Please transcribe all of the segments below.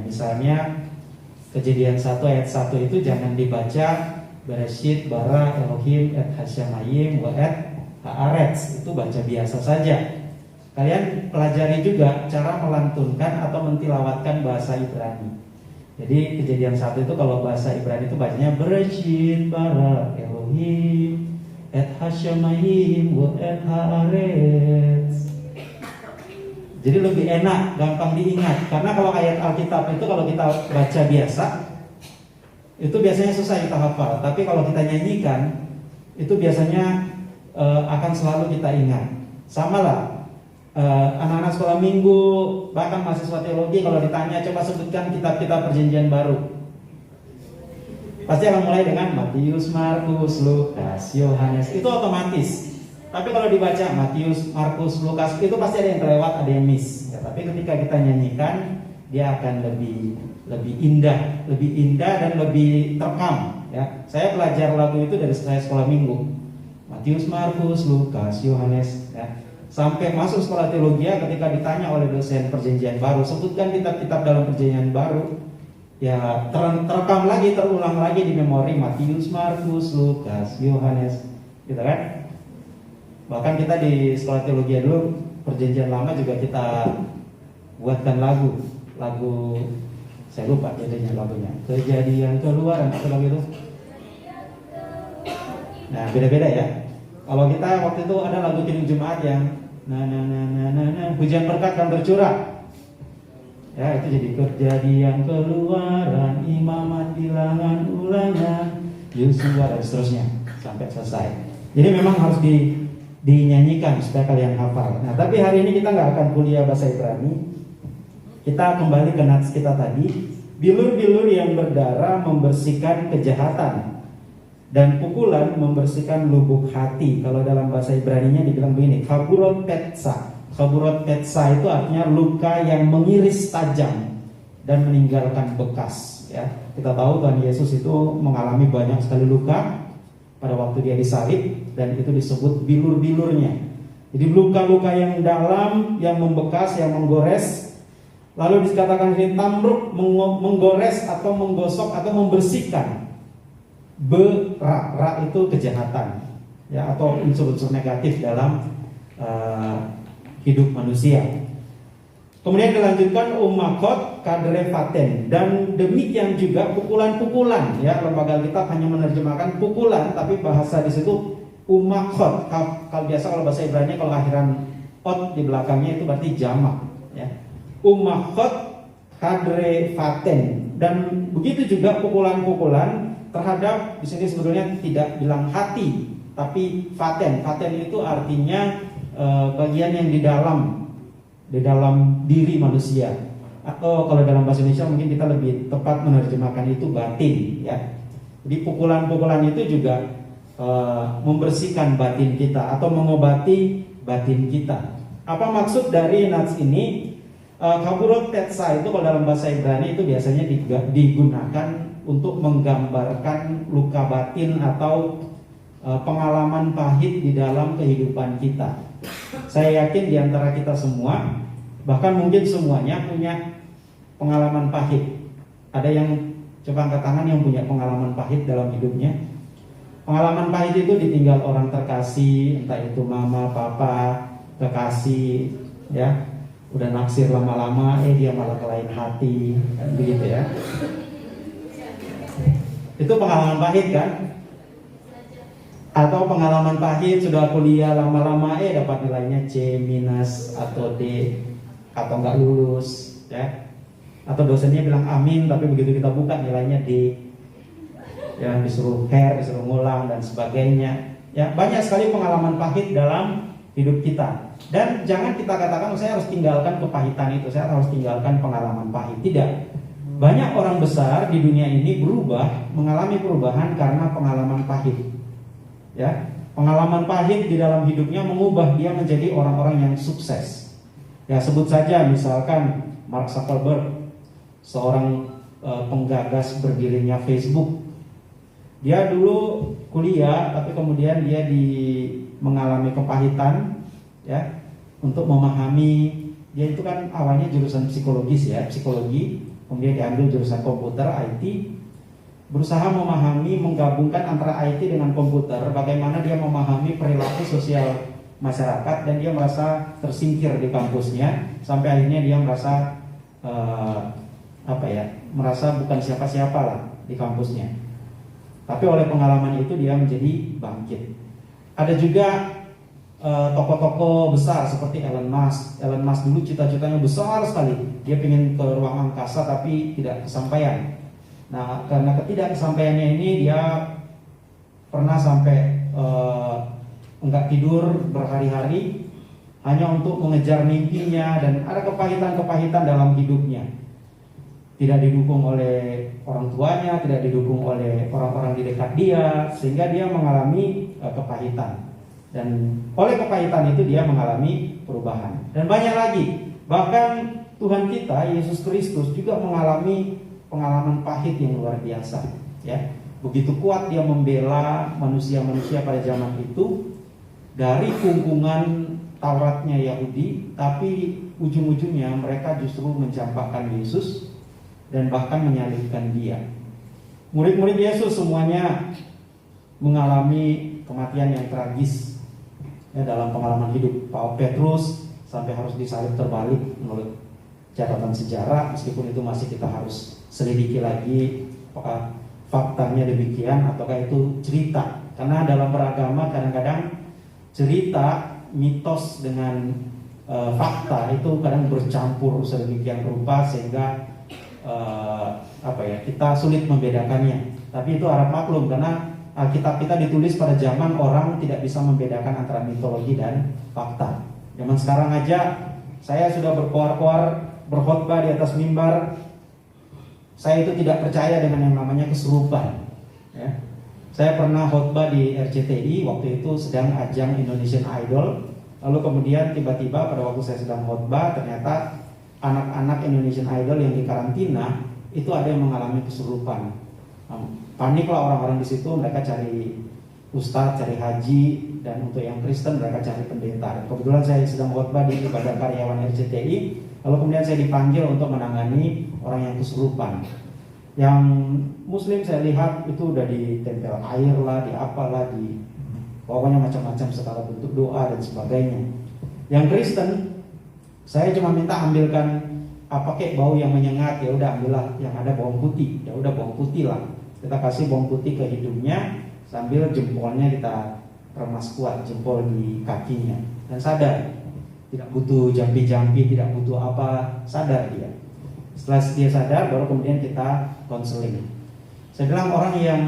misalnya Kejadian 1 ayat 1 itu jangan dibaca Bereshit bara Elohim et hasyamayim wa et haaretz, itu baca biasa saja. Kalian pelajari juga cara melantunkan atau mentilawatkan bahasa Ibrani. Jadi Kejadian 1 itu kalau bahasa Ibrani itu bacanya Bereshit bara Elohim et hasyamayim wa et haaretz. Jadi lebih enak, gampang diingat. Karena kalau ayat Alkitab itu kalau kita baca biasa, itu biasanya susah kita hafal. Tapi kalau kita nyanyikan, itu biasanya akan selalu kita ingat. Sama lah, anak-anak sekolah minggu, bahkan mahasiswa teologi kalau ditanya coba sebutkan kitab-kitab perjanjian baru, pasti akan mulai dengan Matius, Markus, Lukas, Yohanes. Itu otomatis. Tapi kalau dibaca Matius, Markus, Lukas, itu pasti ada yang terlewat, ada yang miss. Ya, tapi ketika kita nyanyikan, dia akan lebih indah dan lebih terekam. Ya, saya belajar lagu itu dari saya sekolah minggu. Matius, Markus, Lukas, Yohanes. Ya. Sampai masuk sekolah teologi, ketika ditanya oleh dosen perjanjian baru, sebutkan kitab-kitab dalam perjanjian baru. Ya, terekam lagi, terulang lagi di memori Matius, Markus, Lukas, Yohanes, gitu kan? Bahkan kita di sekolah teologi dulu perjanjian lama juga kita buatkan lagu saya lupa jadinya lagunya Kejadian Keluaran atau lagu itu. Nah beda-beda ya. Kalau kita waktu itu ada lagu Kidung Jumat yang hujan berkat dan bercurah. Ya itu jadi Kejadian Keluaran, Imamat, Bilangan, Ulangan, Yosua dan seterusnya sampai selesai. Jadi memang harus dinyanyikan supaya kalian hafal. Nah, tapi hari ini kita nggak akan kuliah bahasa Ibrani. Kita kembali ke nats kita tadi. Bilur-bilur yang berdarah membersihkan kejahatan, dan pukulan membersihkan lubuk hati. Kalau dalam bahasa Ibraninya dibilang begini, kaburot petsa. Kaburot petsa itu artinya luka yang mengiris tajam dan meninggalkan bekas. Ya, kita tahu Tuhan Yesus itu mengalami banyak sekali luka pada waktu dia disalib, dan itu disebut bilur-bilurnya. Jadi luka-luka yang dalam, yang membekas, yang menggores. Lalu dikatakan ini tamruk, menggores atau menggosok atau membersihkan. Ra itu kejahatan, ya, atau unsur-unsur negatif dalam hidup manusia. Kemudian dilanjutkan umakot kadrefaten, dan demikian juga pukulan-pukulan. Ya, lembaga Alkitab hanya menerjemahkan pukulan, tapi bahasa di situ umakot. Kalau biasa kalau bahasa Ibrani kalau akhiran ot di belakangnya itu berarti jamak. Ya, umakot kadrefaten, dan begitu juga pukulan-pukulan terhadap, di sini sebetulnya tidak bilang hati, tapi faten. Faten itu artinya bagian yang di dalam diri manusia, atau kalau dalam bahasa Indonesia mungkin kita lebih tepat menerjemahkan itu batin, ya. Jadi pukulan-pukulan itu juga membersihkan batin kita atau mengobati batin kita. Apa maksud dari nats ini? Kaburot tetsa itu kalau dalam bahasa Ibrani itu biasanya digunakan untuk menggambarkan luka batin atau pengalaman pahit di dalam kehidupan kita. Saya yakin di antara kita semua, bahkan mungkin semuanya punya pengalaman pahit. Ada yang coba angkat tangan yang punya pengalaman pahit dalam hidupnya. Pengalaman pahit itu ditinggal orang terkasih, entah itu mama, papa, kekasih, ya. Udah naksir lama-lama, dia malah kelain hati, kan begitu ya. Itu pengalaman pahit kan? Atau pengalaman pahit sudah kuliah lama-lama, dapat nilainya C minus atau D, atau nggak lulus, ya. Atau dosennya bilang amin, tapi begitu kita buka nilainya D, ya, disuruh disuruh ngulang dan sebagainya. Ya, banyak sekali pengalaman pahit dalam hidup kita. Dan jangan kita katakan saya harus tinggalkan kepahitan itu, saya harus tinggalkan pengalaman pahit. Tidak. Banyak orang besar di dunia ini mengalami perubahan karena pengalaman pahit. Ya, pengalaman pahit di dalam hidupnya mengubah dia menjadi orang-orang yang sukses. Ya, sebut saja misalkan Mark Zuckerberg, seorang penggagas berdirinya Facebook. Dia dulu kuliah, tapi kemudian dia mengalami kepahitan, ya, untuk memahami. Dia itu kan awalnya jurusan psikologi, kemudian diambil jurusan komputer IT, berusaha memahami, menggabungkan antara IT dengan komputer, bagaimana dia memahami perilaku sosial masyarakat, dan dia merasa tersingkir di kampusnya, sampai akhirnya dia merasa merasa bukan siapa-siapa lah di kampusnya. Tapi oleh pengalaman itu dia menjadi bangkit. Ada juga tokoh-tokoh besar seperti Elon Musk. Elon Musk dulu cita-citanya besar sekali. Dia ingin ke ruang angkasa tapi tidak kesampaian. Nah, karena ketidakkesampaiannya ini dia pernah sampai enggak tidur berhari-hari hanya untuk mengejar mimpinya, dan ada kepahitan-kepahitan dalam hidupnya. Tidak didukung oleh orang tuanya, tidak didukung oleh orang-orang di dekat dia, sehingga dia mengalami kepahitan. Dan oleh kepahitan itu dia mengalami perubahan. Dan banyak lagi. Bahkan Tuhan kita Yesus Kristus juga mengalami pengalaman pahit yang luar biasa, ya. Begitu kuat dia membela manusia-manusia pada zaman itu dari kungkungan Tauratnya Yahudi, tapi ujung-ujungnya mereka justru mencampakkan Yesus dan bahkan menyalibkan dia. Murid-murid Yesus semuanya mengalami kematian yang tragis, ya, dalam pengalaman hidup. Petrus sampai harus disalib terbalik menurut catatan sejarah, meskipun itu masih kita harus selidiki lagi apakah faktanya demikian ataukah itu cerita. Karena dalam beragama kadang-kadang cerita, mitos dengan fakta itu kadang bercampur sedemikian rupa sehingga kita sulit membedakannya. Tapi itu harap maklum, karena Alkitab kita ditulis pada zaman orang tidak bisa membedakan antara mitologi dan fakta. Zaman sekarang aja saya sudah berkoar-koar berkhotbah di atas mimbar, saya itu tidak percaya dengan yang namanya kesurupan, ya. Saya pernah khotbah di RCTI, waktu itu sedang ajang Indonesian Idol. Lalu kemudian tiba-tiba pada waktu saya sedang khotbah, ternyata anak-anak Indonesian Idol yang dikarantina itu ada yang mengalami kesurupan. Paniklah orang-orang di situ, mereka cari ustadz, cari haji, dan untuk yang Kristen mereka cari pendeta. Kebetulan saya sedang khotbah di ibadah karyawan RCTI, lalu kemudian saya dipanggil untuk menangani orang yang kesurupan. Yang Muslim saya lihat itu udah ditempel air lah, di apalah, di pokoknya macam-macam segala bentuk doa dan sebagainya. Yang Kristen saya cuma minta ambilkan pakai bau yang menyengat, ya udah ambillah yang ada bawang putih, ya udah bawang putih lah. Kita kasih bawang putih ke hidungnya sambil jempolnya kita remas kuat, jempol di kakinya, dan sadar, tidak butuh jampi-jampi, tidak butuh apa, sadar dia. Setelah dia sadar, baru kemudian kita konseling. Saya bilang orang yang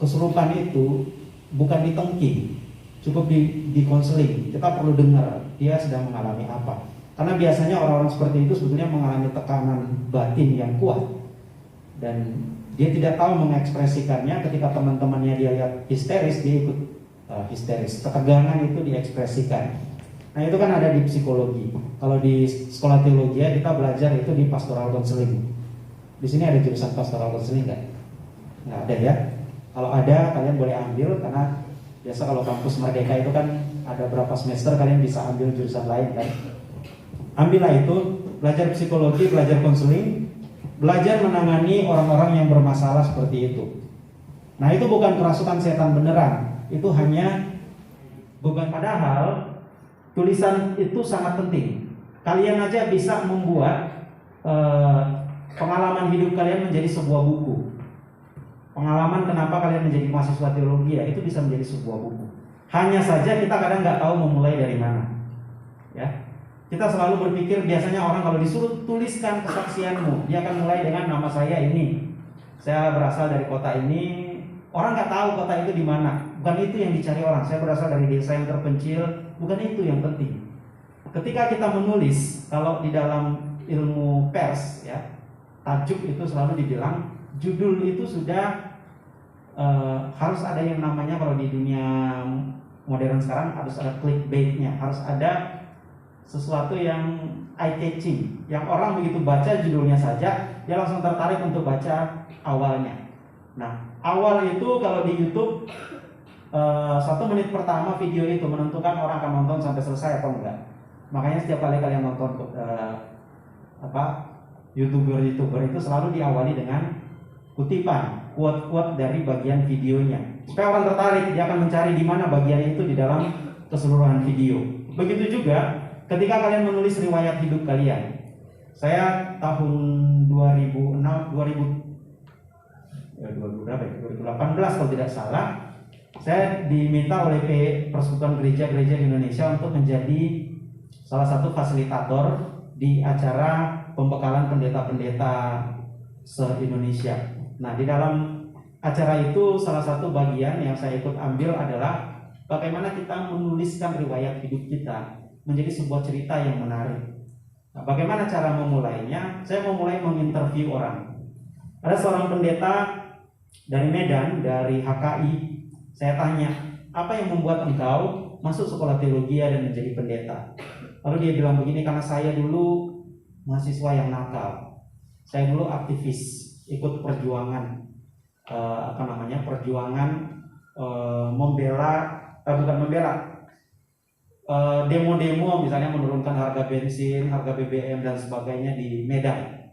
kesurupan itu bukan ditengking, cukup di konseling. Kita perlu dengar dia sedang mengalami apa. Karena biasanya orang-orang seperti itu sebetulnya mengalami tekanan batin yang kuat, dan dia tidak tahu mengekspresikannya. Ketika teman-temannya dia lihat histeris, dia ikut histeris. Ketegangan itu diekspresikan. Nah, itu kan ada di psikologi. Kalau di sekolah teologi kita belajar itu di pastoral counseling. Di sini ada jurusan pastoral counseling nggak? Nggak ada ya. Kalau ada kalian boleh ambil, karena biasa kalau kampus Merdeka itu kan ada berapa semester kalian bisa ambil jurusan lain kan. Ambillah itu, belajar psikologi, belajar counseling, belajar menangani orang-orang yang bermasalah seperti itu. Nah, itu bukan kerasukan setan beneran. Itu hanya bukan, padahal tulisan itu sangat penting. Kalian aja bisa membuat pengalaman hidup kalian menjadi sebuah buku. Pengalaman kenapa kalian menjadi mahasiswa teologi, ya, itu bisa menjadi sebuah buku. Hanya saja kita kadang nggak tahu memulai dari mana. Ya, kita selalu berpikir, biasanya orang kalau disuruh tuliskan kesaksianmu, dia akan mulai dengan nama saya ini. Saya berasal dari kota ini. Orang nggak tahu kota itu di mana. Bukan itu yang dicari orang. Saya berasal dari desa yang terpencil. Bukan itu yang penting. Ketika kita menulis, kalau di dalam ilmu pers, ya, tajuk itu selalu dibilang, judul itu sudah harus ada yang namanya, kalau di dunia modern sekarang harus ada clickbait-nya, harus ada sesuatu yang eye-catching, yang orang begitu baca judulnya saja dia langsung tertarik untuk baca awalnya. Nah, awal itu kalau di YouTube 1 menit pertama video itu menentukan orang akan nonton sampai selesai atau enggak. Makanya setiap kali kalian nonton YouTuber itu selalu diawali dengan kutipan, quote-quote dari bagian videonya. Supaya orang tertarik, dia akan mencari di mana bagian itu di dalam keseluruhan video. Begitu juga ketika kalian menulis riwayat hidup kalian. Saya tahun 2018 kalau tidak salah, saya diminta oleh Persekutuan Gereja-Gereja di Indonesia untuk menjadi salah satu fasilitator di acara pembekalan pendeta-pendeta se-Indonesia. Nah, di dalam acara itu salah satu bagian yang saya ikut ambil adalah bagaimana kita menuliskan riwayat hidup kita menjadi sebuah cerita yang menarik. Nah, bagaimana cara memulainya? Saya memulai menginterview orang. Ada seorang pendeta dari Medan, dari HKI. Saya tanya, apa yang membuat engkau masuk sekolah teologi dan menjadi pendeta? Lalu dia bilang begini, karena saya dulu mahasiswa yang nakal. Saya dulu aktivis, ikut perjuangan, demo-demo, misalnya menurunkan harga bensin, harga BBM dan sebagainya di Medan.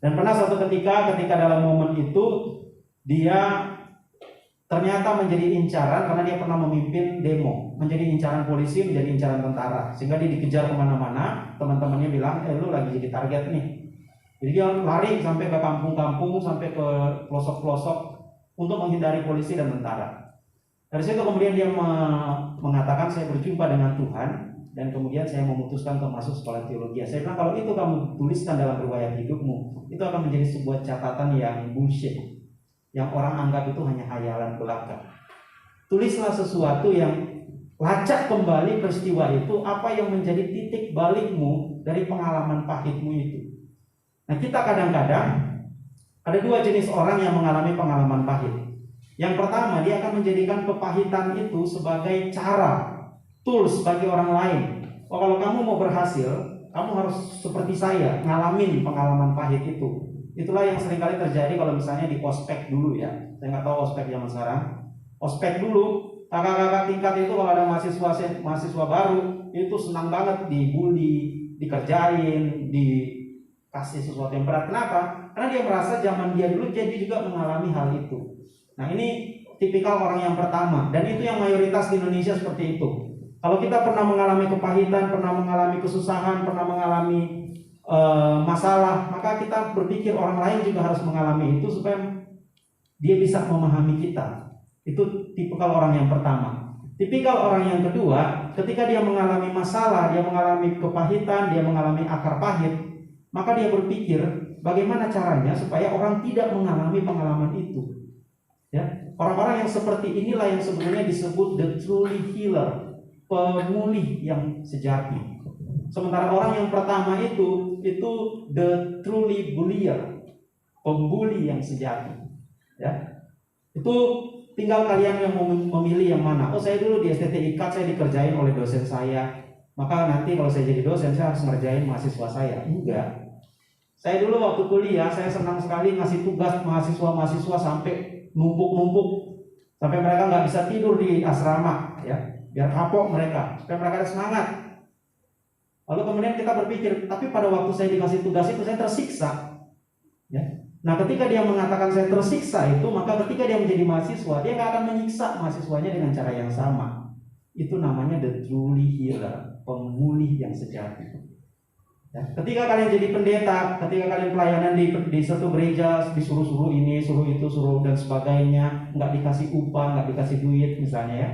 Dan pernah suatu ketika dalam momen itu dia ternyata menjadi incaran karena dia pernah memimpin demo, menjadi incaran polisi, menjadi incaran tentara, sehingga dia dikejar kemana-mana. Teman-temannya bilang, lu lagi jadi target nih. Jadi dia lari sampai ke kampung-kampung, sampai ke pelosok-pelosok untuk menghindari polisi dan tentara. Dari situ kemudian dia mengatakan, saya berjumpa dengan Tuhan dan kemudian saya memutuskan untuk masuk sekolah teologi. Saya bilang, kalau itu kamu tuliskan dalam riwayat hidupmu, itu akan menjadi sebuah catatan yang bullshit, yang orang anggap itu hanya hayalan belaka. Tulislah sesuatu yang lacak kembali peristiwa itu, apa yang menjadi titik balikmu dari pengalaman pahitmu itu. Nah, kita kadang-kadang ada dua jenis orang yang mengalami pengalaman pahit. Yang pertama, dia akan menjadikan kepahitan itu sebagai cara, tools bagi orang lain. Oh, kalau kamu mau berhasil, kamu harus seperti saya, ngalamin pengalaman pahit itu. Itulah yang seringkali terjadi kalau misalnya di ospek dulu ya. Saya nggak tahu ospek zaman sekarang. Ospek dulu, kakak-kakak tingkat itu kalau ada mahasiswa baru, itu senang banget dibully, dikerjain, dikasih sesuatu yang berat. Kenapa? Karena dia merasa zaman dia dulu jadi juga mengalami hal itu. Nah, ini tipikal orang yang pertama, dan itu yang mayoritas di Indonesia seperti itu. Kalau kita pernah mengalami kepahitan, pernah mengalami kesusahan, pernah mengalami masalah, maka kita berpikir orang lain juga harus mengalami itu supaya dia bisa memahami kita. Itu tipikal orang yang pertama. Tipikal orang yang kedua, ketika dia mengalami masalah, dia mengalami kepahitan, dia mengalami akar pahit, maka dia berpikir bagaimana caranya supaya orang tidak mengalami pengalaman itu. Ya, orang-orang yang seperti inilah yang sebenarnya disebut the truly healer, pemulih yang sejati. Sementara orang yang pertama itu the truly bullier, pembuli yang sejati. Ya, itu tinggal kalian yang memilih yang mana. Oh, saya dulu di STT IKAT saya dikerjain oleh dosen saya, maka nanti kalau saya jadi dosen saya harus ngerjain mahasiswa saya. Enggak. Saya dulu waktu kuliah saya senang sekali ngasih tugas mahasiswa sampai numpuk-numpuk sampai mereka nggak bisa tidur di asrama, ya, biar kapok mereka, supaya mereka ada semangat. Lalu kemudian kita berpikir, tapi pada waktu saya dikasih tugas itu saya tersiksa, ya. Nah, ketika dia mengatakan saya tersiksa itu, maka ketika dia menjadi mahasiswa, dia nggak akan menyiksa mahasiswanya dengan cara yang sama. Itu namanya the truly healer, pemulih yang sejati. Ya, ketika kalian jadi pendeta, ketika kalian pelayanan di satu gereja, disuruh-suruh ini, suruh itu, suruh dan sebagainya, nggak dikasih upah, nggak dikasih duit misalnya, ya,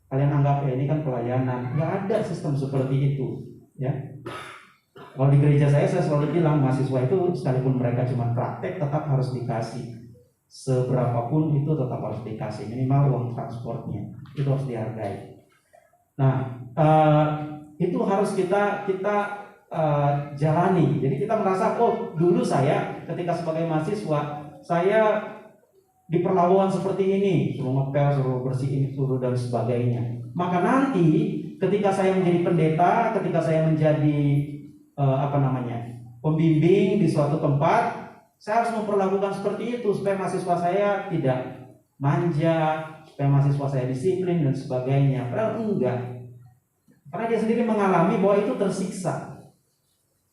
kalian anggap ya ini kan pelayanan. Nggak ada sistem seperti itu, ya. Kalau di gereja saya selalu bilang mahasiswa itu sekalipun mereka cuma praktek, tetap harus dikasih. Seberapapun itu tetap harus dikasih, minimal uang transportnya itu harus dihargai. Nah, itu harus kita jalani. Jadi kita merasa, oh, dulu saya ketika sebagai mahasiswa saya diperlakukan seperti ini, suruh ngepel, suruh bersihin, suruh dan sebagainya. Maka nanti ketika saya menjadi pendeta, ketika saya menjadi pembimbing di suatu tempat, saya harus memperlakukan seperti itu supaya mahasiswa saya tidak manja, supaya mahasiswa saya disiplin dan sebagainya. Padahal enggak. Karena dia sendiri mengalami bahwa itu tersiksa.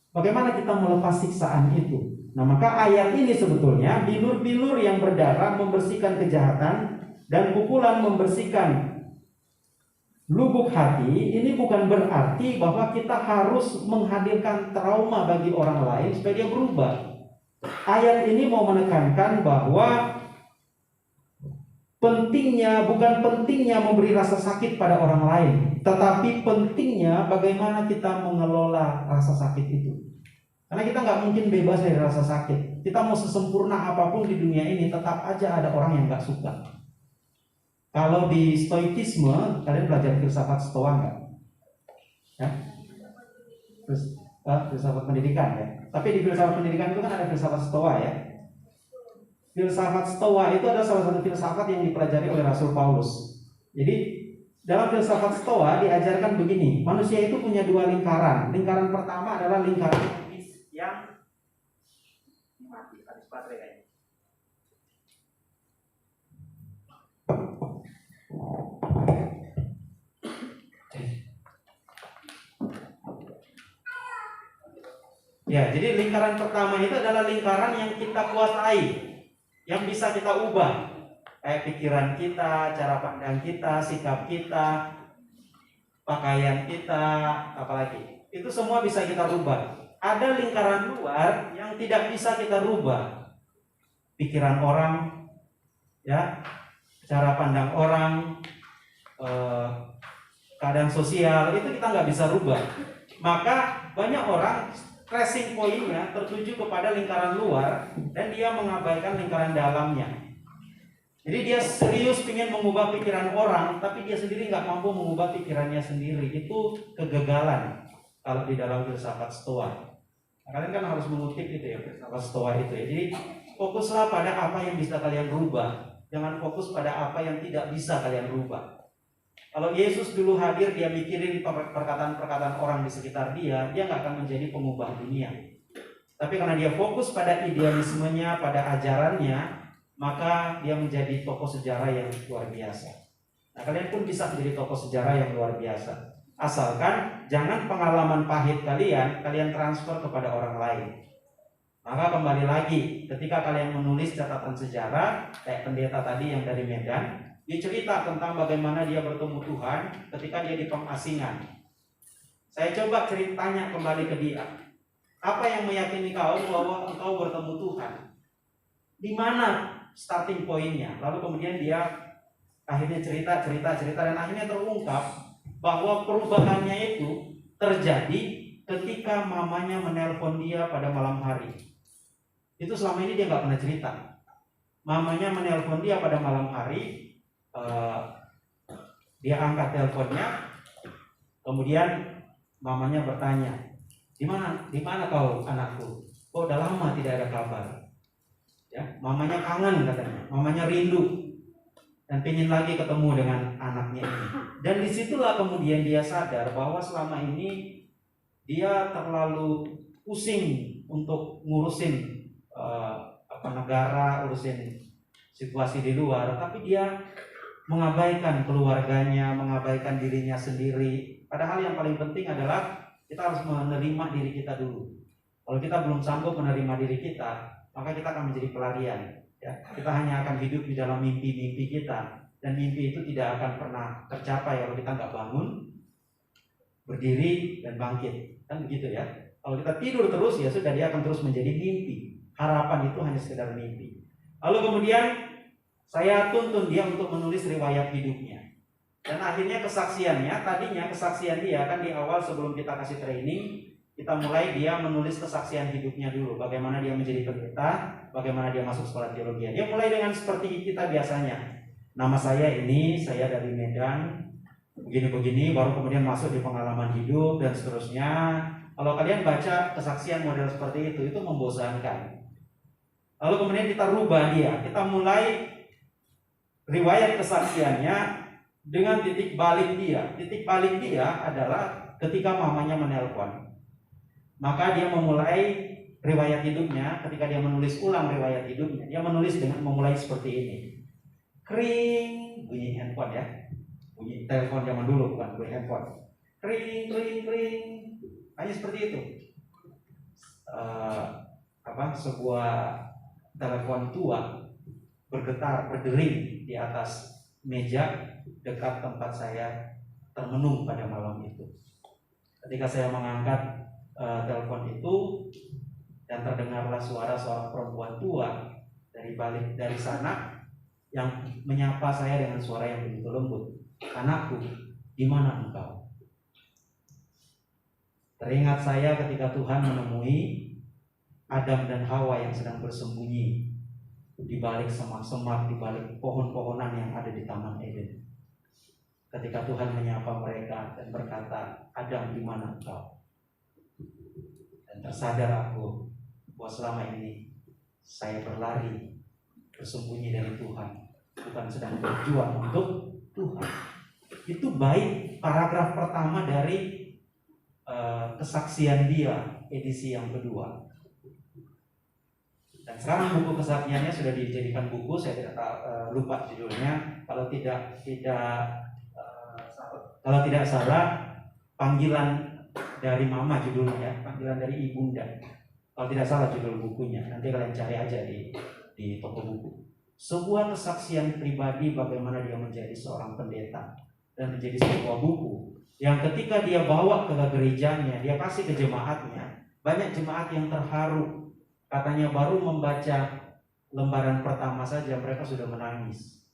Bagaimana kita melepas siksaan itu? Nah, maka ayat ini sebetulnya bilur-bilur yang berdarah membersihkan kejahatan dan pukulan membersihkan lubuk hati. Ini bukan berarti bahwa kita harus menghadirkan trauma bagi orang lain supaya dia berubah. Ayat ini mau menekankan bahwa bukan pentingnya memberi rasa sakit pada orang lain, tetapi pentingnya bagaimana kita mengelola rasa sakit itu. Karena kita nggak mungkin bebas dari rasa sakit. Kita mau sesempurna apapun di dunia ini, tetap aja ada orang yang nggak suka. Kalau di stoikisme, kalian belajar filsafat stoa nggak? Ya? Terus filsafat pendidikan ya. Tapi di filsafat pendidikan itu kan ada filsafat stoa ya. Filsafat stoa itu adalah salah satu filsafat yang dipelajari oleh Rasul Paulus. Jadi dalam filsafat stoa diajarkan begini, manusia itu punya dua lingkaran. Lingkaran pertama adalah lingkaran yang mati, habis baterai kayaknya. Ya, jadi lingkaran pertama itu adalah lingkaran yang kita kuasai, yang bisa kita ubah, kayak pikiran kita, cara pandang kita, sikap kita, pakaian kita, apalagi itu semua bisa kita rubah. Ada lingkaran luar yang tidak bisa kita rubah, pikiran orang, ya, cara pandang orang, keadaan sosial itu kita nggak bisa rubah. Maka banyak orang tracing poinnya tertuju kepada lingkaran luar dan dia mengabaikan lingkaran dalamnya. Jadi dia serius ingin mengubah pikiran orang, tapi dia sendiri nggak mampu mengubah pikirannya sendiri. Itu kegagalan kalau di dalam filsafat stoa. Nah, kalian kan harus mengutip itu ya, filsafat stoa itu ya. Jadi fokuslah pada apa yang bisa kalian rubah, jangan fokus pada apa yang tidak bisa kalian rubah. Kalau Yesus dulu hadir, dia mikirin perkataan-perkataan orang di sekitar dia nggak akan menjadi pengubah dunia. Tapi karena dia fokus pada idealismenya, pada ajarannya, maka dia menjadi tokoh sejarah yang luar biasa. Nah, kalian pun bisa menjadi tokoh sejarah yang luar biasa. Asalkan jangan pengalaman pahit kalian transfer kepada orang lain. Maka kembali lagi, ketika kalian menulis catatan sejarah, kayak pendeta tadi yang dari Medan, dia cerita tentang bagaimana dia bertemu Tuhan ketika dia di pengasingan. Saya coba tanya kembali ke dia, apa yang meyakini kau bahwa engkau bertemu Tuhan? Di mana starting pointnya? Lalu kemudian dia akhirnya cerita dan akhirnya terungkap bahwa perubahannya itu terjadi ketika mamanya menelpon dia pada malam hari. Itu selama ini dia nggak pernah cerita. Mamanya menelpon dia pada malam hari. Dia angkat teleponnya, kemudian mamanya bertanya, di mana kau anakku? Kok udah lama tidak ada kabar? Ya, mamanya kangen katanya, mamanya rindu dan ingin lagi ketemu dengan anaknya ini. Dan disitulah kemudian dia sadar bahwa selama ini dia terlalu pusing untuk ngurusin negara, urusin situasi di luar, tapi dia mengabaikan keluarganya, mengabaikan dirinya sendiri. Padahal yang paling penting adalah kita harus menerima diri kita dulu. Kalau kita belum sanggup menerima diri kita, maka kita akan menjadi pelarian. Ya, kita hanya akan hidup di dalam mimpi-mimpi kita, dan mimpi itu tidak akan pernah tercapai kalau kita nggak bangun, berdiri dan bangkit. Kan begitu ya. Kalau kita tidur terus, ya sudah, dia akan terus menjadi mimpi. Harapan itu hanya sekedar mimpi. Lalu kemudian saya tuntun dia untuk menulis riwayat hidupnya. Dan akhirnya tadinya kesaksian dia kan di awal sebelum kita kasih training, kita mulai dia menulis kesaksian hidupnya dulu. Bagaimana dia menjadi pendeta, bagaimana dia masuk sekolah teologi. Dia mulai dengan seperti kita biasanya. Nama saya ini, saya dari Medan, begini-begini, baru kemudian masuk di pengalaman hidup dan seterusnya. Kalau kalian baca kesaksian model seperti itu membosankan. Lalu kemudian kita rubah dia, kita mulai riwayat kesaksiannya dengan titik balik dia. Titik balik dia adalah ketika mamanya menelpon. Maka dia memulai riwayat hidupnya. Ketika dia menulis ulang riwayat hidupnya, dia menulis dengan memulai seperti ini. Kring, bunyi handphone ya. Bunyi telepon zaman dulu, bukan bunyi handphone. Kring, kring, kring. Hanya seperti itu. sebuah telepon tua bergetar, berdering di atas meja dekat tempat saya termenung pada malam itu. Ketika saya mengangkat telepon itu dan terdengarlah suara seorang perempuan tua dari sana yang menyapa saya dengan suara yang begitu lembut. "Anakku, di mana engkau?" Teringat saya ketika Tuhan menemui Adam dan Hawa yang sedang bersembunyi di balik semak-semak, di balik pohon-pohonan yang ada di Taman Eden. Ketika Tuhan menyapa mereka dan berkata, "Adam, di mana engkau?" Dan tersadar aku bahwa selama ini saya berlari, bersembunyi dari Tuhan, bukan sedang berjuang untuk Tuhan. Itu baik paragraf pertama dari kesaksian dia, edisi yang kedua. Dan sekarang buku kesaksiannya sudah dijadikan buku, saya tidak lupa judulnya. Kalau tidak salah, panggilan dari mama judulnya ya, panggilan dari ibunda. Kalau tidak salah judul bukunya, nanti kalian cari aja di toko buku. Sebuah kesaksian pribadi bagaimana dia menjadi seorang pendeta dan menjadi sebuah buku yang ketika dia bawa ke gerejanya, dia kasih ke jemaatnya, banyak jemaat yang terharu. Katanya baru membaca lembaran pertama saja mereka sudah menangis,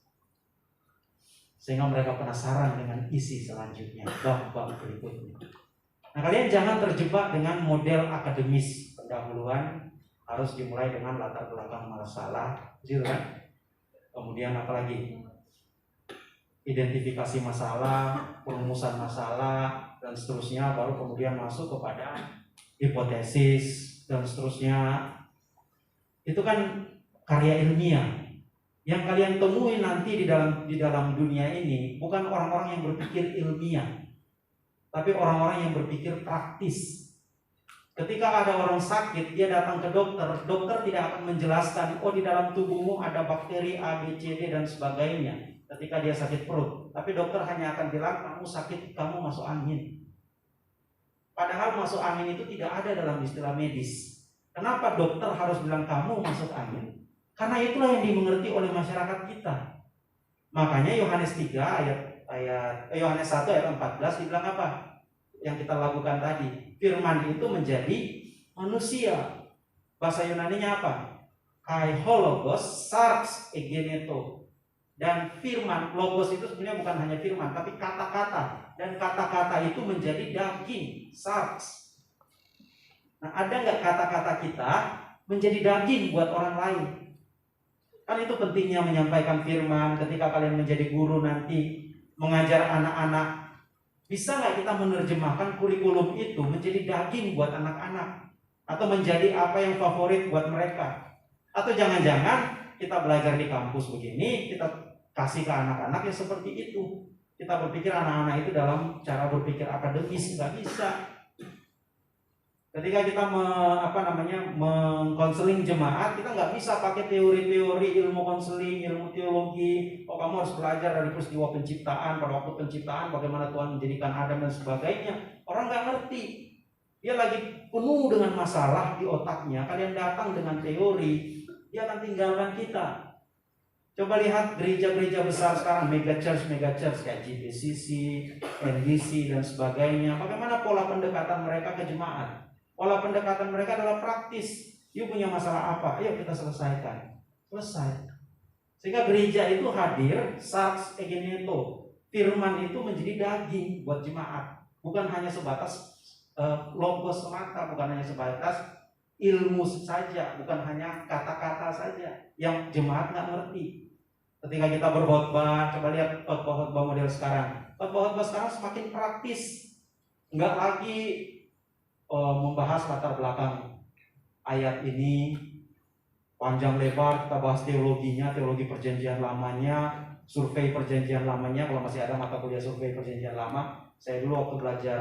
sehingga mereka penasaran dengan isi selanjutnya, bab-bab berikutnya. Nah, kalian jangan terjebak dengan model akademis pendahuluan, harus dimulai dengan latar belakang masalah, gitu kan? Kemudian apalagi? Identifikasi masalah, perumusan masalah, dan seterusnya, baru kemudian masuk kepada hipotesis dan seterusnya. Itu kan karya ilmiah. Yang kalian temui nanti di dalam dunia ini bukan orang-orang yang berpikir ilmiah, tapi orang-orang yang berpikir praktis. Ketika ada orang sakit, dia datang ke dokter, dokter tidak akan menjelaskan, "Oh, di dalam tubuhmu ada bakteri A, B, C, D dan sebagainya." Ketika dia sakit perut, tapi dokter hanya akan bilang, "Kamu sakit, kamu masuk angin." Padahal masuk angin itu tidak ada dalam istilah medis. Kenapa dokter harus bilang kamu masuk angin? Karena itulah yang dimengerti oleh masyarakat kita. Makanya Yohanes 1 ayat 14 dibilang apa? Yang kita lakukan tadi, firman itu menjadi manusia. Bahasa Yunaninya apa? Kai hologos sarx egeneto. Dan firman, logos itu sebenarnya bukan hanya firman, tapi kata-kata. Dan kata-kata itu menjadi daging, sarx. Nah, ada nggak kata-kata kita menjadi daging buat orang lain? Kan itu pentingnya menyampaikan firman. Ketika kalian menjadi guru nanti, mengajar anak-anak, bisa nggak kita menerjemahkan kurikulum itu menjadi daging buat anak-anak? Atau menjadi apa yang favorit buat mereka? Atau jangan-jangan kita belajar di kampus begini, kita kasih ke anak-anak yang seperti itu. Kita berpikir anak-anak itu dalam cara berpikir akademis, nggak bisa. Ketika kita mengkonseling jemaat, kita nggak bisa pakai teori-teori ilmu konseling, ilmu teologi. Oh, kamu harus belajar dari peristiwa penciptaan, pada waktu penciptaan bagaimana Tuhan menjadikan Adam dan sebagainya. Orang nggak ngerti. Dia lagi penuh dengan masalah di otaknya. Kalian datang dengan teori, dia akan tinggalkan kita. Coba lihat gereja-gereja besar sekarang, mega church kayak GBCC, NBC dan sebagainya. Bagaimana pola pendekatan mereka ke jemaat? Pola pendekatan mereka adalah praktis. You punya masalah apa? Ayo kita selesaikan. Selesai. Sehingga gereja itu hadir, sarx egeneto. Firman itu menjadi daging buat jemaat. Bukan hanya sebatas logos semata, bukan hanya sebatas ilmu saja, bukan hanya kata-kata saja yang jemaat nggak ngerti. Ketika kita berkhotbah, coba lihat khotbah model sekarang. Khotbah sekarang semakin praktis, nggak lagi membahas latar belakang ayat ini panjang lebar, kita bahas teologinya, teologi perjanjian lamanya, survei perjanjian lamanya. Kalau masih ada mata kuliah survei perjanjian lama, saya dulu waktu belajar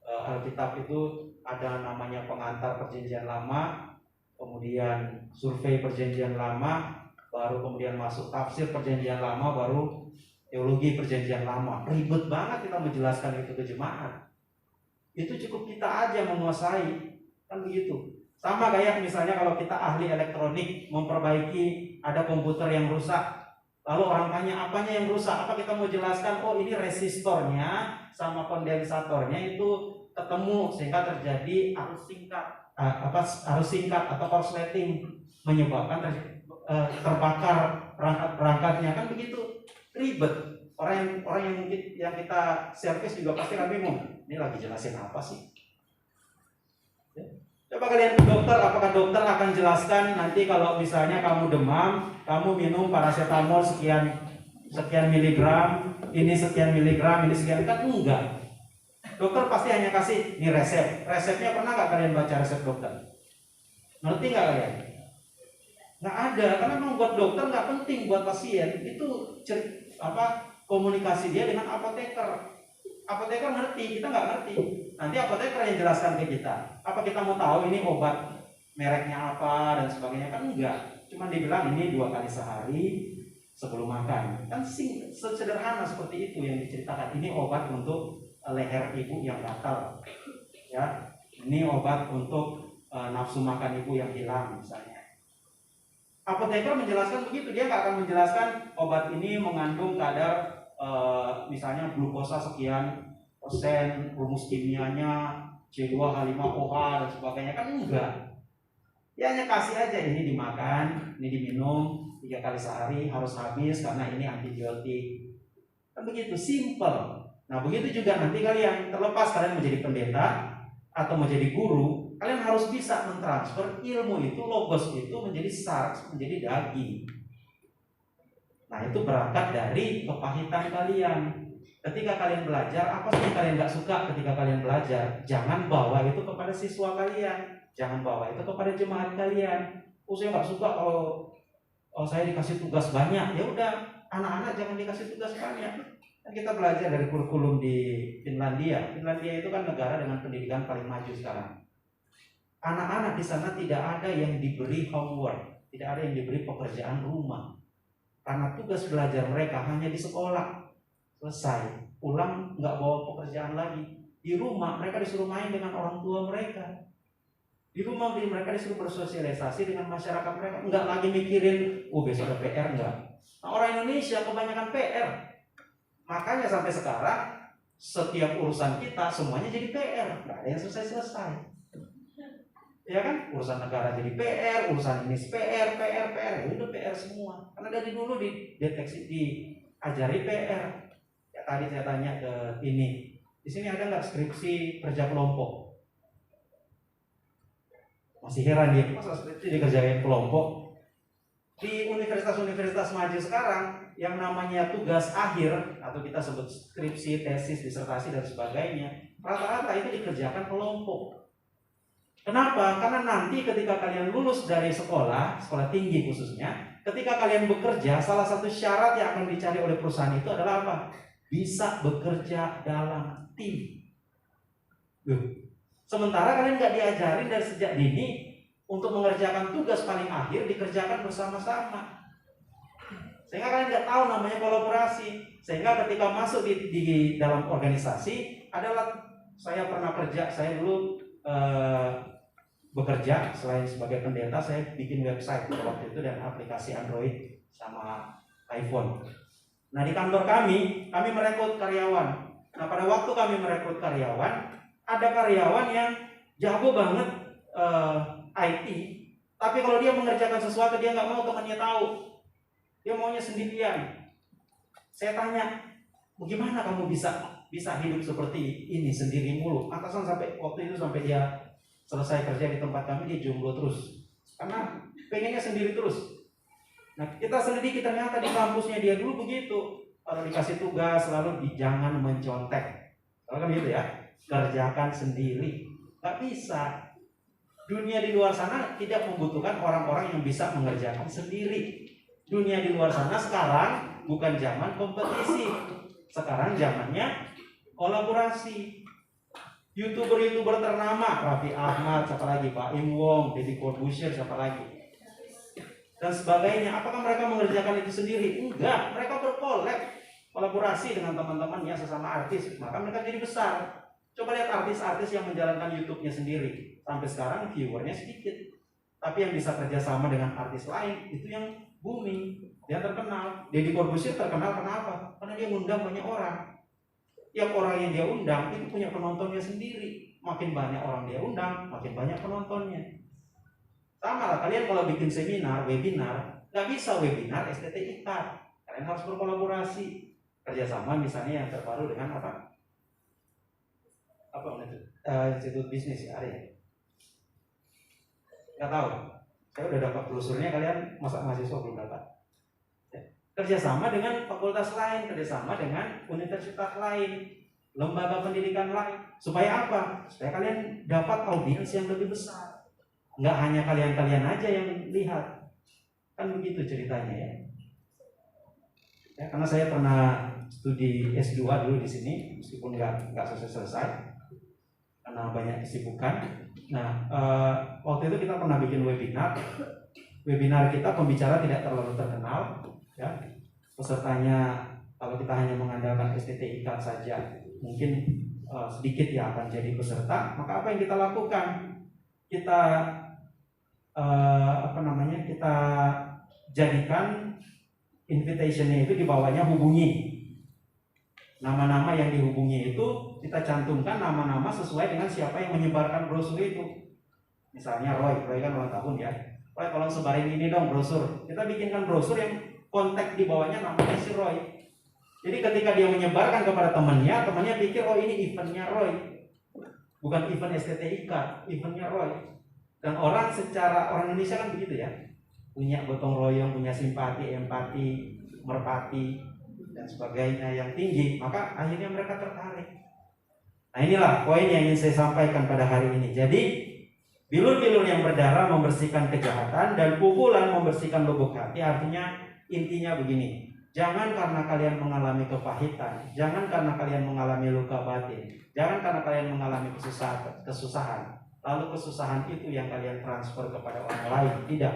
Alkitab itu ada namanya pengantar perjanjian lama, kemudian survei perjanjian lama, baru kemudian masuk tafsir perjanjian lama, baru teologi perjanjian lama. Ribet banget kita menjelaskan itu ke jemaat. Itu cukup kita aja menguasai, kan begitu. Sama kayak misalnya kalau kita ahli elektronik, memperbaiki ada komputer yang rusak, lalu orang tanya apanya yang rusak, apa kita mau jelaskan, oh ini resistornya sama kondensatornya itu ketemu sehingga terjadi arus singkat atau korsleting, menyebabkan terbakar perangkat-perangkatnya, kan begitu ribet. Orang yang kita servis juga pasti kan bingung, ini lagi jelasin apa sih? Coba kalian ke dokter, apakah dokter akan jelaskan nanti kalau misalnya kamu demam, kamu minum paracetamol sekian miligram, ini sekian miligram, ini sekian, kan enggak. Dokter pasti hanya kasih ini resep. Resepnya pernah nggak kalian baca resep dokter? Ngerti nggak kalian? Nggak ada, karena memang buat dokter nggak penting, buat pasien itu komunikasi dia dengan apoteker. Apoteker ngerti, kita nggak ngerti. Nanti apoteker yang jelaskan ke kita. Apa kita mau tahu ini obat mereknya apa dan sebagainya? Kan enggak. Cuma dibilang ini 2 kali sehari sebelum makan. Kan sederhana seperti itu yang diceritakan. Ini obat untuk leher ibu yang gatal. Ya, ini obat untuk nafsu makan ibu yang hilang misalnya. Apoteker menjelaskan begitu, dia nggak akan menjelaskan obat ini mengandung kadar misalnya glukosa sekian persen, rumus kimianya C2H5OH dan sebagainya, kan enggak. Dia hanya kasih aja ini dimakan, ini diminum 3 kali sehari, harus habis karena ini antibiotik. Kan begitu, simple. Nah begitu juga nanti kalian, terlepas kalian menjadi pendeta atau menjadi guru, kalian harus bisa mentransfer ilmu itu, logos itu menjadi sarks, menjadi daging. Nah itu berangkat dari kepahitan kalian. Ketika kalian belajar, apa sih yang kalian gak suka ketika kalian belajar? Jangan bawa itu kepada siswa kalian, jangan bawa itu kepada jemaat kalian. Oh saya gak suka kalau saya dikasih tugas banyak. Ya udah, anak-anak jangan dikasih tugas banyak. Kan kita belajar dari kurikulum di Finlandia. Finlandia itu kan negara dengan pendidikan paling maju sekarang. Anak-anak di sana tidak ada yang diberi homework, tidak ada yang diberi pekerjaan rumah. Karena tugas belajar mereka hanya di sekolah. Selesai, pulang nggak bawa pekerjaan lagi. Di rumah mereka disuruh main dengan orang tua mereka. Di rumah mereka disuruh bersosialisasi dengan masyarakat mereka. Nggak lagi mikirin, besok ada PR nggak. Nah, orang Indonesia kebanyakan PR. Makanya sampai sekarang setiap urusan kita semuanya jadi PR. Nggak ada yang selesai-selesai. Ya kan, urusan negara jadi PR, urusan ini PR, itu PR semua. Karena dari dulu dideteksi, diajari PR. Ya tadi saya tanya ke ini, di sini ada nggak skripsi kerja kelompok? Masih heran dia, masa skripsi dikerjain kelompok? Di universitas-universitas maju sekarang, yang namanya tugas akhir atau kita sebut skripsi, tesis, disertasi dan sebagainya, rata-rata itu dikerjakan kelompok. Kenapa? Karena nanti ketika kalian lulus dari sekolah tinggi khususnya, ketika kalian bekerja, salah satu syarat yang akan dicari oleh perusahaan itu adalah apa? Bisa bekerja dalam tim. Sementara kalian nggak diajarin dari sejak dini untuk mengerjakan tugas paling akhir dikerjakan bersama-sama. Sehingga kalian nggak tahu namanya kolaborasi. Sehingga ketika masuk di dalam organisasi adalah, saya pernah kerja, saya dulu bekerja selain sebagai pendeta, saya bikin website waktu itu dan aplikasi Android sama iPhone. Nah di kantor kami merekrut karyawan. Nah pada waktu kami merekrut karyawan, ada karyawan yang jago banget IT, tapi kalau dia mengerjakan sesuatu dia nggak mau temannya tahu, dia maunya sendirian. Saya tanya, bagaimana kamu bisa hidup seperti ini sendiri mulu? Atasan sampai waktu itu sampai dia selesai kerja di tempat kami dia jomblo terus, karena pengennya sendiri terus. Nah kita selidiki ternyata di kampusnya dia dulu begitu, kalau dikasih tugas selalu jangan mencontek, kalau kan gitu ya, kerjakan sendiri. Nggak bisa. Dunia di luar sana tidak membutuhkan orang-orang yang bisa mengerjakan sendiri. Dunia di luar sana sekarang bukan zaman kompetisi, sekarang zamannya kolaborasi. YouTuber ternama, Raffi Ahmad, siapa lagi, Pak Im Wong, Deddy Corbuzier, siapa lagi, dan sebagainya. Apakah mereka mengerjakan itu sendiri? Enggak, mereka berkolaborasi dengan teman-temannya sesama artis, maka mereka jadi besar. Coba lihat artis-artis yang menjalankan YouTube-nya sendiri, sampai sekarang viewernya sedikit, tapi yang bisa kerjasama dengan artis lain itu yang booming, dia terkenal. Deddy Corbuzier terkenal kenapa? Karena dia ngundang banyak orang. Tiap orang yang dia undang itu punya penontonnya sendiri. Makin banyak orang dia undang, makin banyak penontonnya. Sama lah, kalian kalau bikin seminar, webinar, nggak bisa webinar STTIK. Kalian harus berkolaborasi, kerjasama misalnya yang terbaru dengan apa itu? Institut Bisnis ya, ada ya? Nggak tahu. Saya udah dapat brosurnya, kalian masa mahasiswa belum dapat? Kerjasama dengan fakultas lain, kerjasama dengan universitas lain, lembaga pendidikan lain. Supaya apa? Supaya kalian dapat audiens yang lebih besar. Nggak hanya kalian-kalian aja yang lihat. Kan begitu ceritanya ya. Ya, karena saya pernah studi S2 dulu di sini, meskipun nggak selesai karena banyak kesibukan. Nah, waktu itu kita pernah bikin webinar. Webinar kita pembicara tidak terlalu terkenal, ya. Pesertanya kalau kita hanya mengandalkan STTIK saja, mungkin sedikit ya akan jadi peserta. Maka apa yang kita lakukan? Kita kita jadikan invitation-nya itu di bawahnya hubungi. Nama-nama yang dihubungi itu kita cantumkan nama-nama sesuai dengan siapa yang menyebarkan brosur itu. Misalnya Roy kan ulang tahun ya. Roy tolong sebarin ini dong brosur. Kita bikinkan brosur yang kontak di bawahnya namanya si Roy. Jadi ketika dia menyebarkan kepada temannya pikir oh ini eventnya Roy, bukan event STTIK, eventnya Roy. Dan orang Indonesia kan begitu ya, punya gotong royong, punya simpati, empati, merpati dan sebagainya yang tinggi, maka akhirnya mereka tertarik. Nah inilah poin yang ingin saya sampaikan pada hari ini. Jadi bilur-bilur yang berdarah membersihkan kejahatan dan pukulan membersihkan lubuk hati. Artinya intinya begini, jangan karena kalian mengalami kepahitan, jangan karena kalian mengalami luka batin, jangan karena kalian mengalami kesusahan, lalu kesusahan itu yang kalian transfer kepada orang lain. Tidak.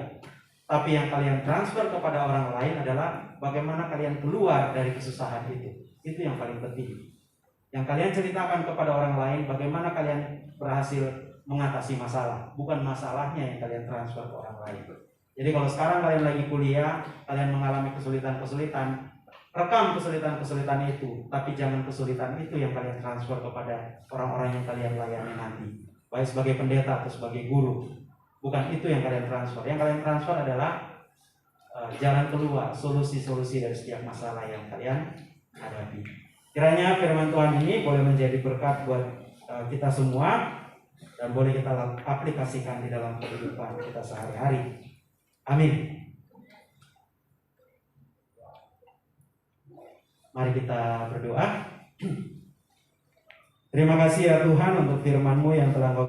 Tapi yang kalian transfer kepada orang lain adalah bagaimana kalian keluar dari kesusahan itu. Itu yang paling penting. Yang kalian ceritakan kepada orang lain bagaimana kalian berhasil mengatasi masalah, bukan masalahnya yang kalian transfer ke orang lain. Jadi kalau sekarang kalian lagi kuliah, kalian mengalami kesulitan-kesulitan, rekam kesulitan-kesulitan itu, tapi jangan kesulitan itu yang kalian transfer kepada orang-orang yang kalian layani nanti, baik sebagai pendeta atau sebagai guru. Bukan itu yang kalian transfer. Yang kalian transfer adalah jalan keluar, solusi-solusi dari setiap masalah yang kalian hadapi. Kiranya firman Tuhan ini boleh menjadi berkat buat kita semua dan boleh kita aplikasikan di dalam kehidupan kita sehari-hari. Amin. Mari kita berdoa. Terima kasih ya Tuhan untuk firman-Mu yang telah